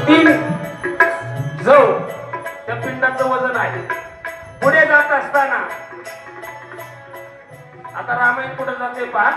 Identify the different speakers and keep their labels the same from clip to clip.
Speaker 1: 3 जव त्या पिंडाचं वजन आहे. पुढे जात असताना आता रामायण पुढे जाते पहा.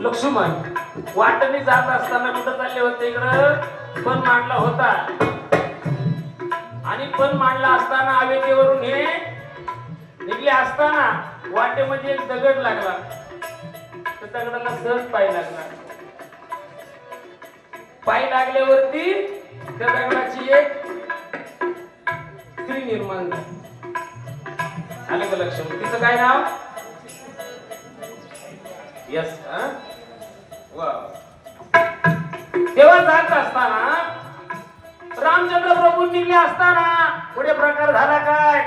Speaker 1: लक्ष्मण वाटणी जात असताना कुठं चालले होते? इकडं पण मांडला होता आणि पण मांडला असताना आवेदीवरून हे निघले असताना वाटेमध्ये एक दगड लागला. त्या दगडाला सहज पाय लागला. पाय लागल्यावरती त्या दगडाची एक स्त्री निर्माण झाली. आले का लक्ष्मण? तिचं काय नाव? यस. तेव्हा जात असताना रामचंद्र प्रभू निघले असताना पुढे प्रकार झाला काय?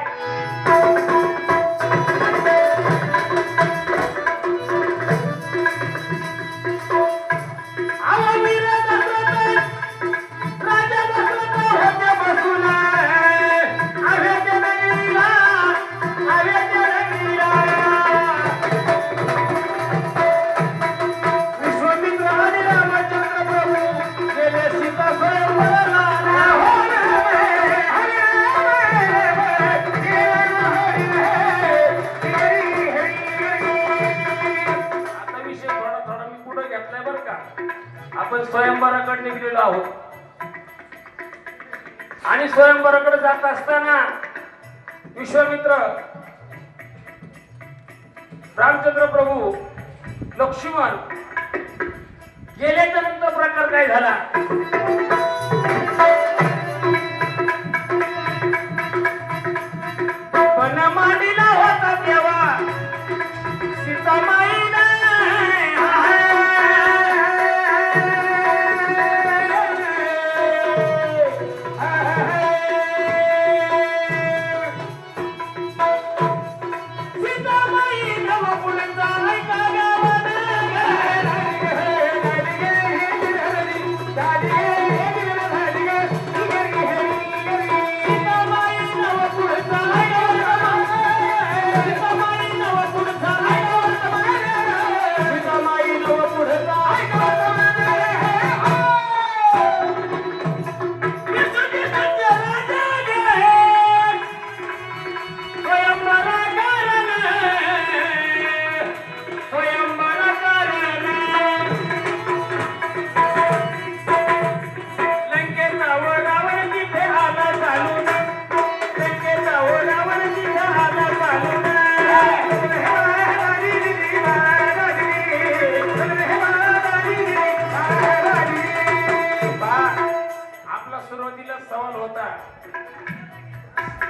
Speaker 1: आपण स्वयंवराकडे निघलेलो आहोत आणि स्वयंवराकडे जात असताना विश्वामित्र, रामचंद्र प्रभू, लक्ष्मण गेल्याच्या नंतर प्रकार काय झाला? पण मांडीला होता तेव्हा सीतामाई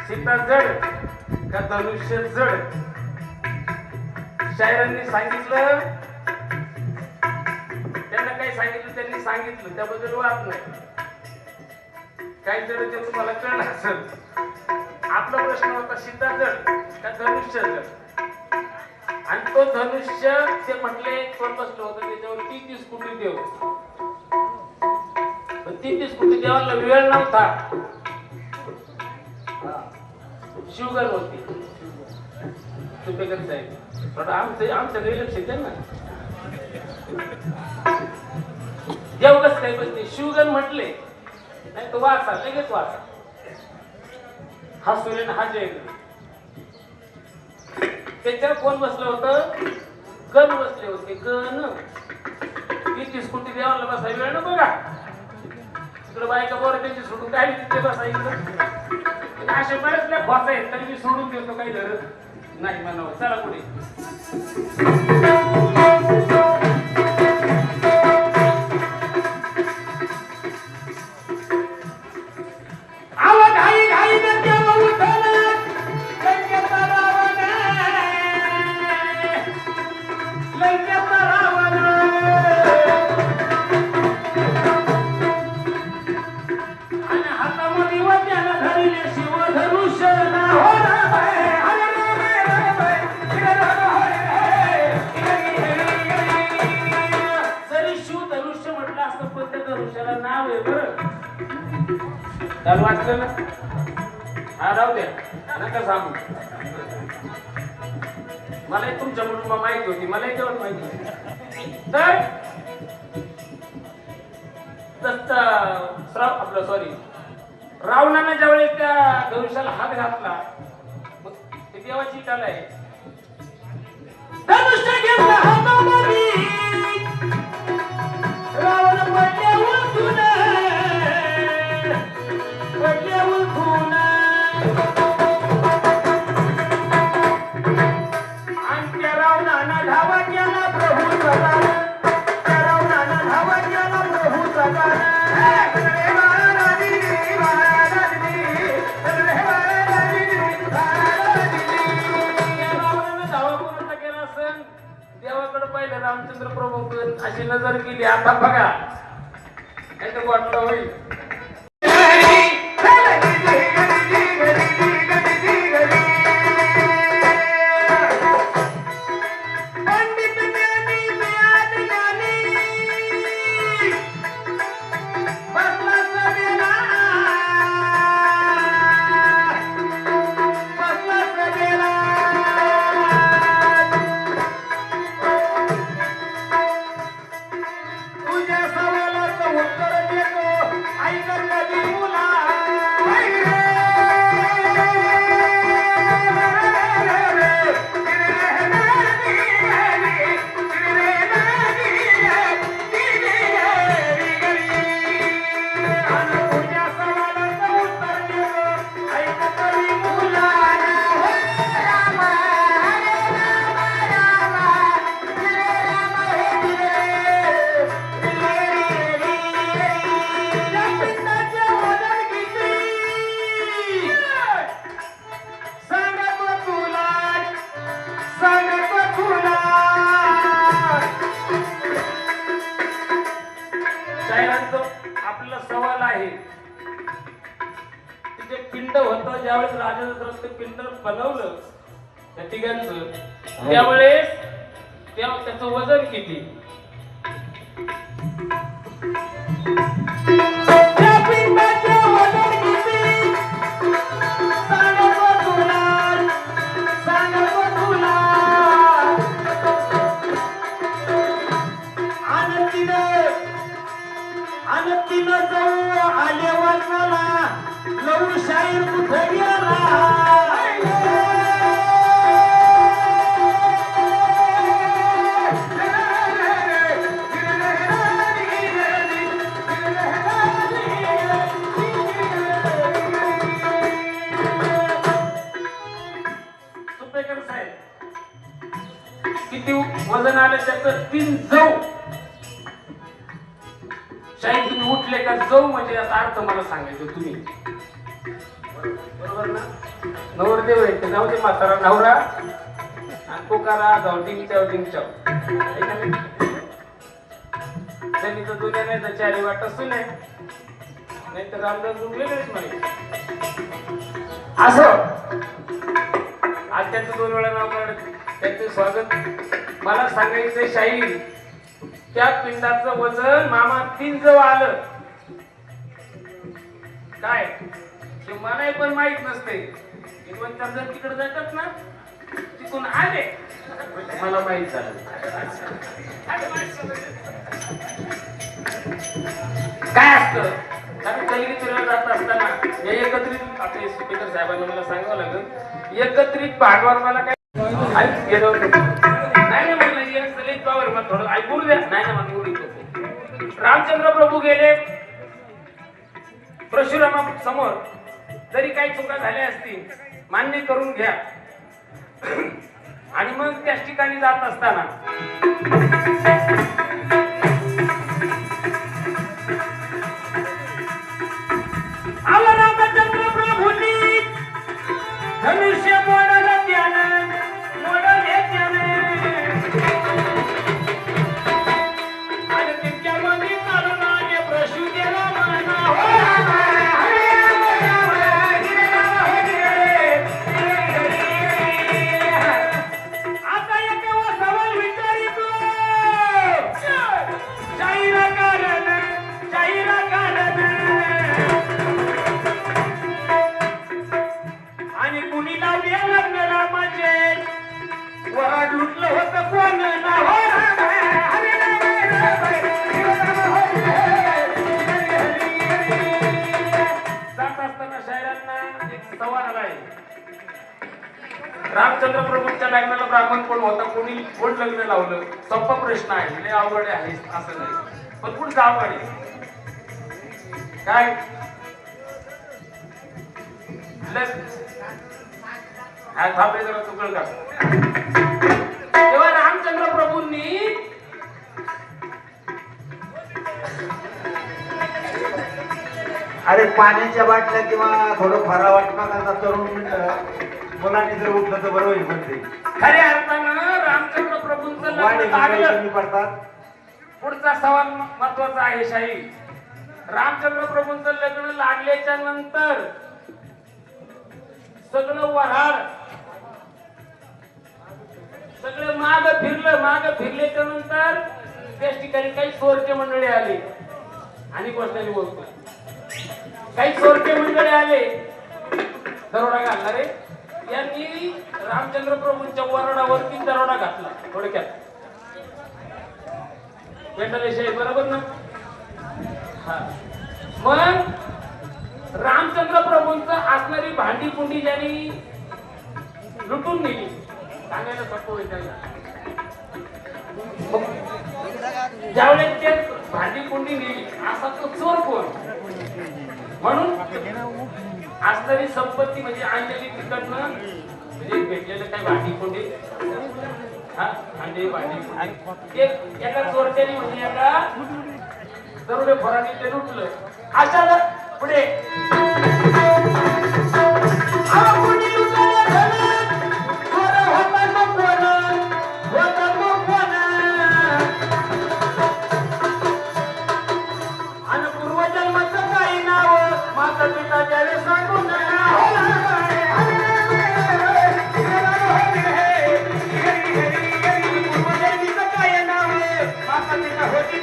Speaker 1: सीता जड का धनुष्य जड? शायरांनी सांगितलं, त्यांना काय सांगितलं त्यांनी सांगितलं, त्याबद्दल वाद नाही. काही जड ते तुम्हाला कळलं असेल. आपला प्रश्न होता सीता जड का धनुष्य जड? आणि तो धनुष्य ते म्हटले कोण बसलं होतं त्याच्यावर 30 कोटी देव. 30 कोटी देवाला वेळ नव्हता. शिवगण होती तुपेकर साहेब. पण आमच्याकडे लक्ष द्या ना. देव कसं काही बसते शिवगण म्हटले नाही तो वाचा लगेच वाचा. हा सूर्य हा जय. त्याच्यावर कोण बसलं होतं गण बसले होते. गण 30 कोटी देवाला बसाय वेळ ना बघा. तिकडे बायका बोर त्यांची सोडून काय तिथे बसायचं. असे बरेचल्या खोचा आहेत तरी मी सोडून देतो काही गरज नाही म्हणावं. चला पुढे. वाचलं ना. हा राहू द्या नका सांगू. मला तुमच्या मुलं माहिती होती. मला तेवढं माहिती होती. तर आपलं सॉरी रावणाने ज्यावेळेस त्या धनुष्याला हात घातला मग ते देवाची कला आहे. धनुष्य घेतला हातामध्ये रावण पडले उलटून आणि त्या रावणानं धावा केला प्रभू सदान. त्या रावणानं धावा केला प्रभू सदान. रावणानं धावा पूर्ण केला असेल देवाकडे पाहिलं रामचंद्र प्रभू अशी नजर केली. आता बघा नाही तर वाटलं होईल. आपला सवाल आहे तिथे पिंड होतं ज्यावेळेस राजा दशरथ पिंड बनवलं त्या तिघांचं त्यावेळेस त्याचं वजन किती. किती वजन आलं त्याचं 3 जौ. शाही तुम्ही उठले का जौ म्हणजे याचा अर्थ मला सांगायचं तुम्ही बरोबर ना. नवरदेव आहे ते जाऊ दे म्हातारा नवरा आणि तो करा जाऊ डिंगचाव डिंगचाव त्यांनी तर दुनिया नाही तर चारी वाट असू नये नाही तर रामदास गुरु वेगळेच म्हणे. असं आज त्यांचं 2 वेळा नाव काढत त्यांचे स्वागत. मला सांगायचंय शाहीर, त्या पिंडाचं वजन मामा 3 जव आलं काय ते मलाही पण माहित नसते. 1-4 जण तिकडे जातात ना, तिथून आले मला माहित झालं. काय असतं आम्ही कलिंगी फिरायला जात असताना या एकत्रित आपले स्पीकर साहेबांना मला सांगावं लागेल, एकत्रित भागवान मला काय गेलो होतो. नाही म्हणलं एक चलित पावर मला थोडं ऐकून द्या. नाही ना मला उडीत होतो. रामचंद्र प्रभू गेले परशुरामा समोर. जरी काही चुका झाल्या असतील मान्य करून घ्या. आणि मग त्याच ठिकाणी जात असताना आला रामचंद्र प्रभूंनी धनुष्य मोडलं त्यानं, मोडले त्यानं. आणि तिच्यामध्ये चालून आले प्रशू गेला म्हणा. रामचंद्र प्रभूंच्या लग्नाला ब्राह्मण कोण होता, कोणी कोण लग्न लावलं, सोपा प्रश्न आहे. लय अवघड आहे असं नाही, पण पुढचं अवघड आहे. काय थांबले जरा चुकल का. तेव्हा रामचंद्र प्रभूंनी
Speaker 2: अरे पाण्याच्या बाटल्या किंवा थोडं फरा वाटणं तरुण मुलांनी जर उठलं तर बरोबर होईल. म्हणते
Speaker 1: खऱ्या अर्थानं रामचंद्र प्रभूंचं लग्न लागलं.
Speaker 2: पडतात.
Speaker 1: पुढचा सवाल महत्वाचा आहे शाही. रामचंद्र प्रभूंचं लग्न लागल्याच्या नंतर सगळं वऱ्हाड सगळं माग फिरल्याच्या नंतर त्याच ठिकाणी काही चोरटे मंडळी आले. आणि गोष्टी बोलतो, काही चोरटे मंडळी आले दरोडा घालणारे. यांनी रामचंद्र प्रभूंच्या वरडावरती दरोडा घातला. थोडक्यात वेंडलेशाही बरोबर ना. हा मग रामचंद्र प्रभूंचं असणारी भांडी कुंडी ज्यांनी लुटून नेली. सांगायला सोपं होईल त्याला. ज्यावेळेस ते भांडी कुंडी नेली असा तो चोर कोण. म्हणून असणारी संपत्ती म्हणजे आणलेली तिकडनं म्हणजे भेटलेलं काही भांडी कुंडी भांडी ते एका चोरट्याने म्हणजे एका दरोडे खोराने ते लुटलं. अशा पुढे आणि पूर्वजन्माचं काही नाव माता पिता ज्यावेळेस सांगून पूर्वजन्मीचं काय नाव माता पिता होती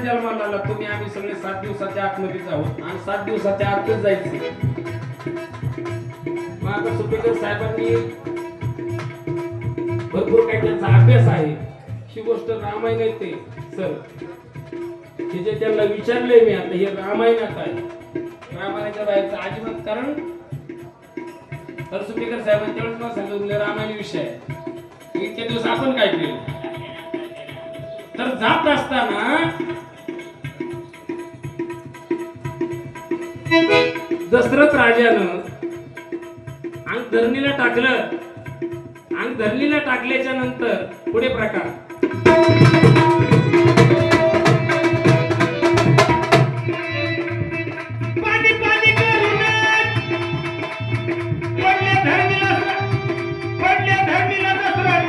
Speaker 1: जन्माला आला. तुम्ही आम्ही सगळे 7 दिवसाच्या आतमध्येच आहोत आणि 7 दिवसाच्या आतच जायचे. आता सुपेकर साहेबांनी भरपूर काही त्यांचा अभ्यास आहे. ही गोष्ट रामायण येते सर, हे जे त्यांना विचारले मी आता, हे रामायणात आहे, रामायणाच्या बाहेरचं अजिबात. कारण तर सुपेकर साहेबांनी तेवढंच मला सांगितलं रामायण विषय आहे. इतके दिवस आपण काय केलं, तर जात असताना दशरथ राजानं अंग धरणीला टाकलं. अंग धरणीला टाकल्याच्या नंतर पुढे प्रकार. पाणी पाणी करून पडल्या धरणीला दशरथ, धरणीला दशरथ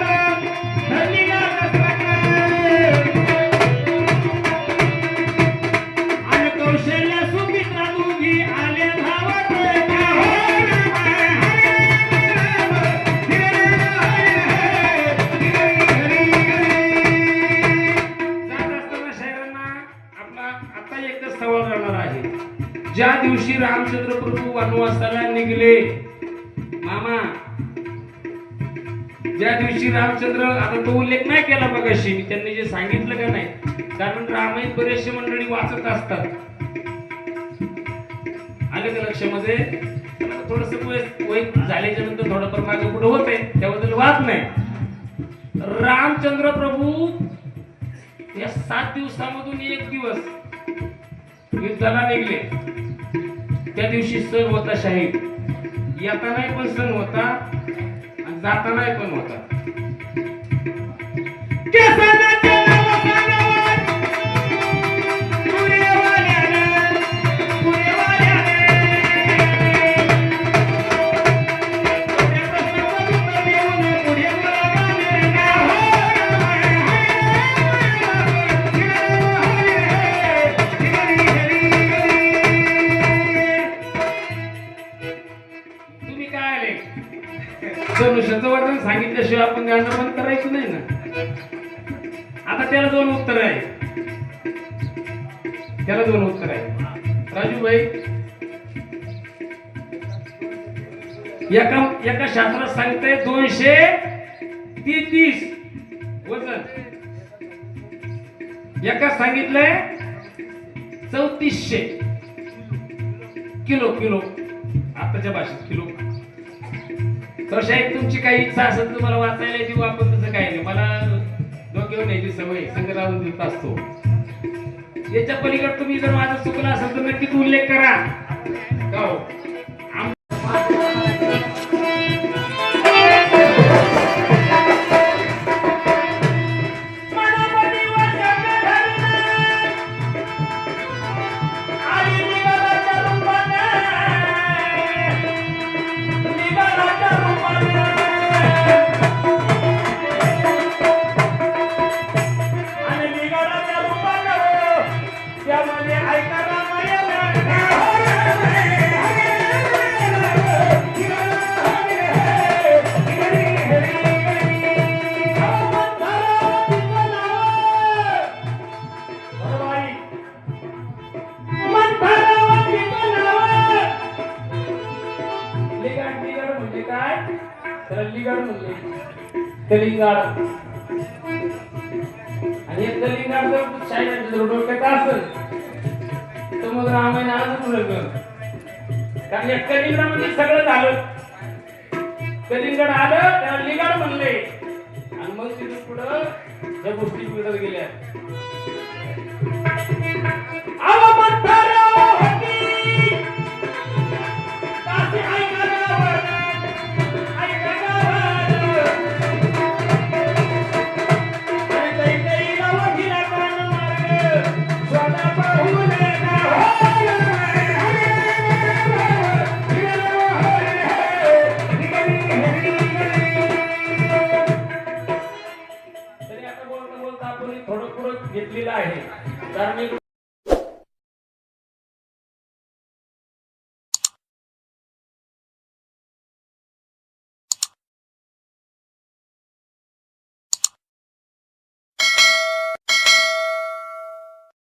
Speaker 1: आणि कौशल्य सुमित्रा दोघी आले धावत. सवाल राहणार आहे. ज्या दिवशी रामचंद्र प्रभू वनवासाला निघले, मामा, ज्या दिवशी रामचंद्र, आता तो उल्लेख नाही केला मगाशी मी, त्यांनी जे सांगितलं का नाही, कारण रामायण बरेचसे मंडळी वाचत असतात. आले का लक्षामध्ये? थोडस वय झाल्याच्या नंतर थोडंफार मागे पुढे होते, त्याबद्दल वाद नाही. रामचंद्र प्रभू या 7 दिवसामधून एक दिवस युद्धाला निघले. त्या दिवशी सण होता शाहीर, येतानाही पण सण होता आणि जातानाही पण होता. धनुष्याचं वर्णन सांगितल्याशिवाय आपण गाणं बंद करायचं नाही ना. आता त्याला 2 उत्तर आहे, त्याला 2 उत्तर आहे. राजू भाई, एका शास्त्रात सांगतंय 233 वजन, एका सांगितलंय 3400 किलो. आताच्या भाषेत किलो. तर शाहीर तुमची काही इच्छा असेल तुम्हाला वाचायला देऊ आपण, तसं काही नाही. मला डोक्यावर न्यायची सवय, संग लावून देत असतो. याच्या पलीकडे तुम्ही जर माझं चुकलं असेल तर नक्कीच उल्लेख करा. हो, कलिंगाड. आणि एक कलिंगाड जर शाहीर डोक्यात असेल तर मग रामायण आजच उलगल. कारण या कलिंगडामध्ये सगळं झालं. कलिंगड आलं त्याला लिंगाड म्हणले आणि मग तिथून पुढं या गोष्टी मिळत गेल्या.